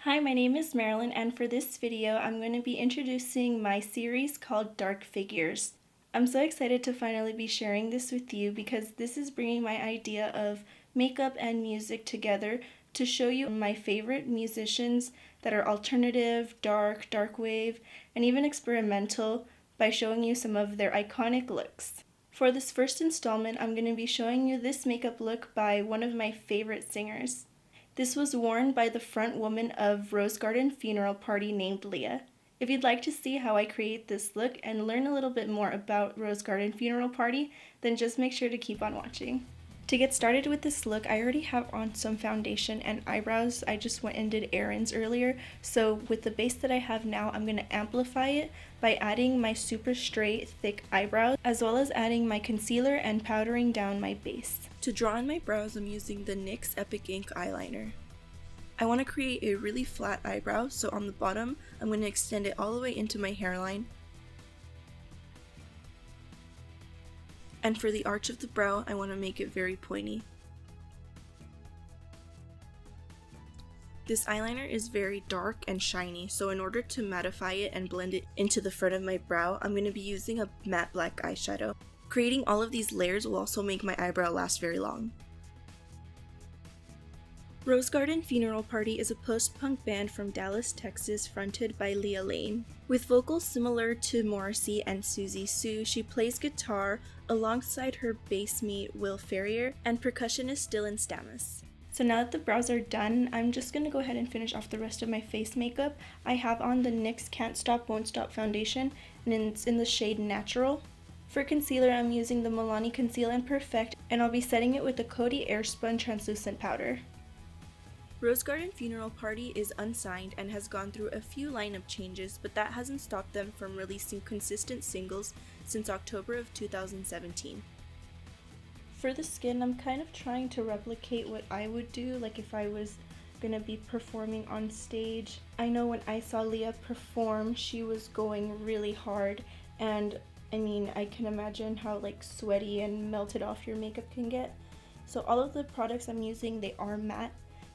Hi, my name is Marilyn, and for this video I'm going to be introducing my series called Dark Figures. I'm so excited to finally be sharing this with you because this is bringing my idea of makeup and music together to show you my favorite musicians that are alternative, dark wave, and even experimental by showing you some of their iconic looks. For this first installment, I'm going to be showing you this makeup look by one of my favorite singers. This was worn by the front woman of Rosegarden Funeral Party named Leah. If you'd like to see how I create this look and learn a little bit more about Rosegarden Funeral Party, then just make sure to keep on watching. To get started with this look, I already have on some foundation and eyebrows. I just went and did errands earlier, so with the base that I have now, I'm going to amplify it by adding my super straight, thick eyebrows, as well as adding my concealer and powdering down my base. To draw on my brows, I'm using the NYX Epic Ink eyeliner. I want to create a really flat eyebrow, so on the bottom, I'm going to extend it all the way into my hairline. And for the arch of the brow, I want to make it very pointy. This eyeliner is very dark and shiny, so in order to mattify it and blend it into the front of my brow, I'm going to be using a matte black eyeshadow. Creating all of these layers will also make my eyebrow last very long. Rosegarden Funeral Party is a post-punk band from Dallas, Texas, fronted by Leah Lane. With vocals similar to Morrissey and Susie Sue, she plays guitar alongside her bass mate Will Ferrier and percussionist Dylan Stammas. So now that the brows are done, I'm just going to go ahead and finish off the rest of my face makeup. I have on the NYX Can't Stop Won't Stop foundation, and it's in the shade Natural. For concealer, I'm using the Milani Conceal and Perfect, and I'll be setting it with the Coty Airspun Translucent Powder. Rosegarden Funeral Party is unsigned and has gone through a few lineup changes, but that hasn't stopped them from releasing consistent singles since October of 2017. For the skin, I'm kind of trying to replicate what I would do, like if I was gonna be performing on stage. I know when I saw Leah perform, she was going really hard, and I mean, I can imagine how like sweaty and melted off your makeup can get. So all of the products I'm using, they are matte.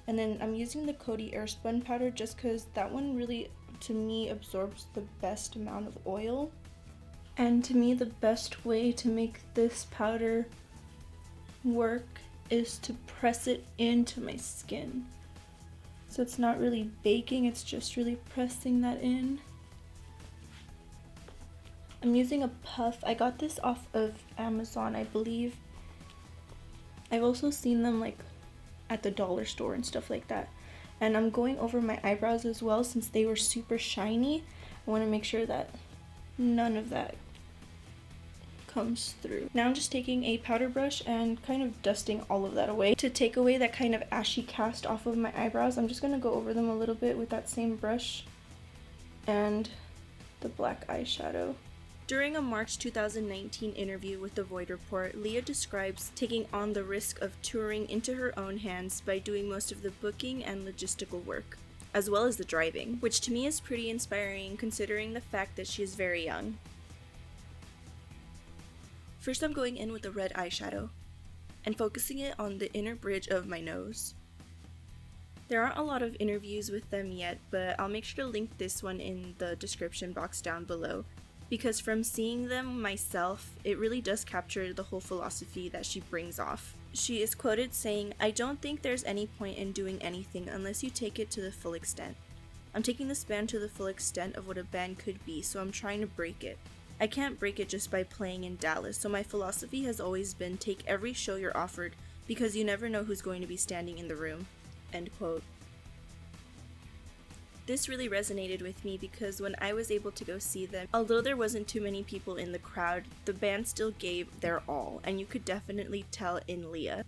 And then I'm using the Coty Airspun powder just because that one really, to me, absorbs the best amount of oil. And to me, the best way to make this powder work is to press it into my skin. So it's not really baking, it's just really pressing that in. I'm using a puff. I got this off of Amazon, I believe. I've also seen them like at the dollar store and stuff like that. And I'm going over my eyebrows as well since they were super shiny. I want to make sure that none of that comes through. Now I'm just taking a powder brush and kind of dusting all of that away. To take away that kind of ashy cast off of my eyebrows, I'm just going to go over them a little bit with that same brush and the black eyeshadow. During a March 2019 interview with The Void Report, Leah describes taking on the risk of touring into her own hands by doing most of the booking and logistical work, as well as the driving, which to me is pretty inspiring considering the fact that she is very young. First, I'm going in with a red eyeshadow and focusing it on the inner bridge of my nose. There aren't a lot of interviews with them yet, but I'll make sure to link this one in the description box down below, because from seeing them myself, it really does capture the whole philosophy that she brings off. She is quoted saying, "I don't think there's any point in doing anything unless you take it to the full extent. I'm taking this band to the full extent of what a band could be, so I'm trying to break it. I can't break it just by playing in Dallas, so my philosophy has always been take every show you're offered because you never know who's going to be standing in the room." End quote. This really resonated with me because when I was able to go see them, although there wasn't too many people in the crowd, the band still gave their all, and you could definitely tell in Leah.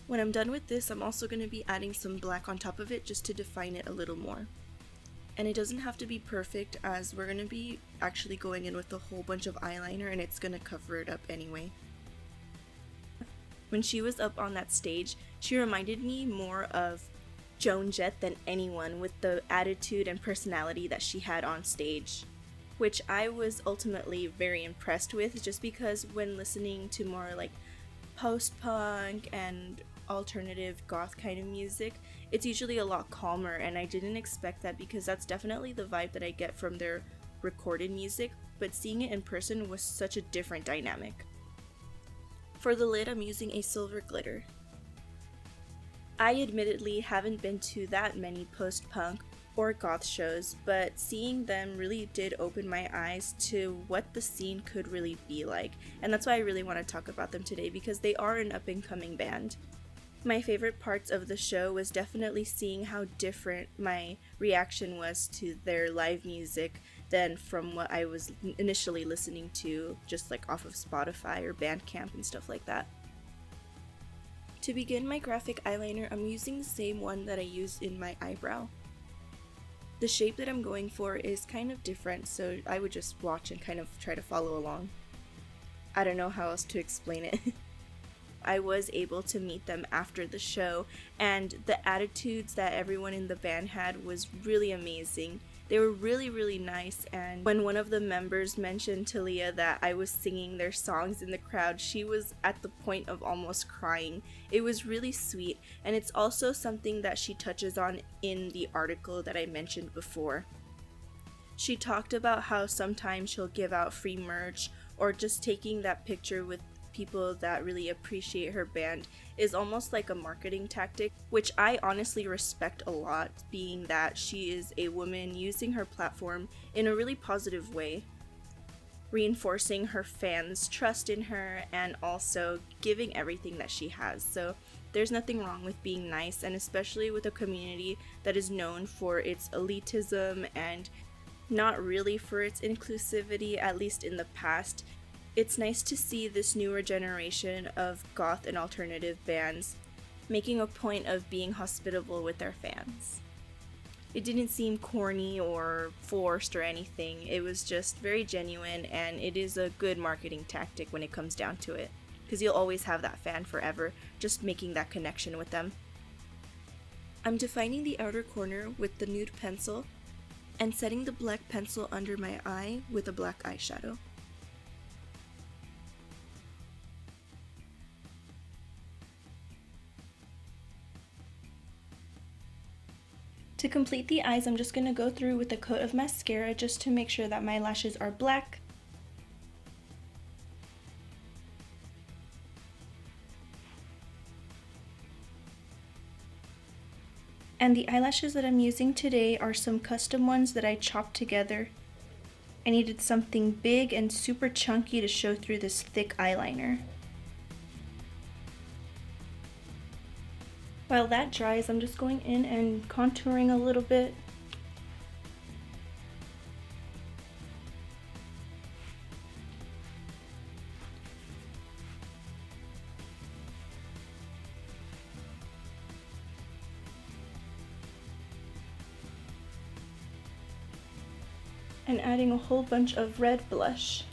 When I'm done with this, I'm also going to be adding some black on top of it just to define it a little more. And it doesn't have to be perfect, as we're going to be actually going in with a whole bunch of eyeliner and it's going to cover it up anyway. When she was up on that stage, she reminded me more of Joan Jett than anyone with the attitude and personality that she had on stage, which I was ultimately very impressed with just because when listening to more like post-punk and alternative goth kind of music, it's usually a lot calmer, and I didn't expect that because that's definitely the vibe that I get from their recorded music, but seeing it in person was such a different dynamic. For the lid, I'm using a silver glitter. I admittedly haven't been to that many post-punk or goth shows, but seeing them really did open my eyes to what the scene could really be like, and that's why I really want to talk about them today because they are an up-and-coming band. My favorite parts of the show was definitely seeing how different my reaction was to their live music than from what I was initially listening to just like off of Spotify or Bandcamp and stuff like that. To begin my graphic eyeliner, I'm using the same one that I used in my eyebrow. The shape that I'm going for is kind of different, so I would just watch and kind of try to follow along. I don't know how else to explain it. I was able to meet them after the show, and the attitudes that everyone in the band had was really amazing. They were really, really nice, and when one of the members mentioned to Leah that I was singing their songs in the crowd, she was at the point of almost crying. It was really sweet, and it's also something that she touches on in the article that I mentioned before. She talked about how sometimes she'll give out free merch, or just taking that picture with people that really appreciate her band is almost like a marketing tactic, which I honestly respect a lot, being that she is a woman using her platform in a really positive way, reinforcing her fans' trust in her and also giving everything that she has. So there's nothing wrong with being nice, and especially with a community that is known for its elitism and not really for its inclusivity, at least in the past. It's nice to see this newer generation of goth and alternative bands making a point of being hospitable with their fans. It didn't seem corny or forced or anything. It was just very genuine, and it is a good marketing tactic when it comes down to it, because you'll always have that fan forever, just making that connection with them. I'm defining the outer corner with the nude pencil and setting the black pencil under my eye with a black eyeshadow. To complete the eyes, I'm just going to go through with a coat of mascara just to make sure that my lashes are black. And the eyelashes that I'm using today are some custom ones that I chopped together. I needed something big and super chunky to show through this thick eyeliner. While that dries, I'm just going in and contouring a little bit. And adding a whole bunch of red blush.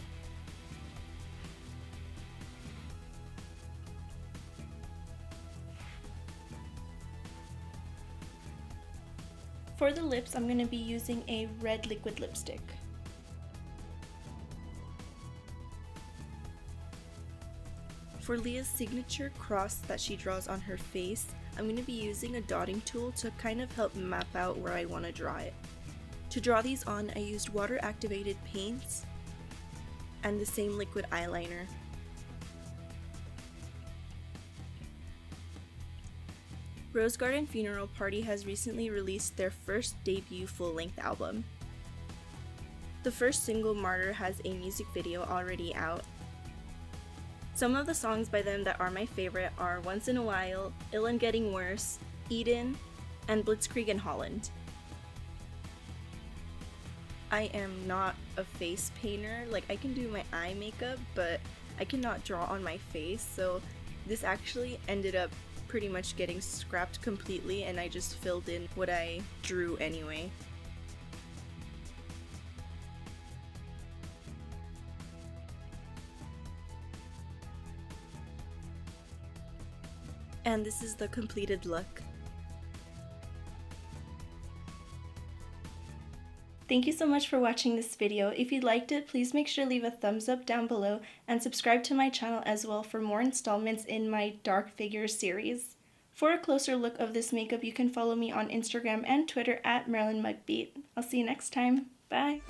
For the lips, I'm going to be using a red liquid lipstick. For Leah's signature cross that she draws on her face, I'm going to be using a dotting tool to kind of help map out where I want to draw it. To draw these on, I used water-activated paints and the same liquid eyeliner. Rosegarden Funeral Party has recently released their first debut full-length album. The first single, Martyr, has a music video already out. Some of the songs by them that are my favorite are Once in a While, Ill and Getting Worse, Eden, and Blitzkrieg in Holland. I am not a face painter. Like, I can do my eye makeup, but I cannot draw on my face, so this actually ended up pretty much getting scrapped completely, and I just filled in what I drew anyway. And this is the completed look. Thank you so much for watching this video. If you liked it, please make sure to leave a thumbs up down below and subscribe to my channel as well for more installments in my Dark Figures series. For a closer look of this makeup, you can follow me on Instagram and Twitter at MarilynMugBeat. I'll see you next time. Bye!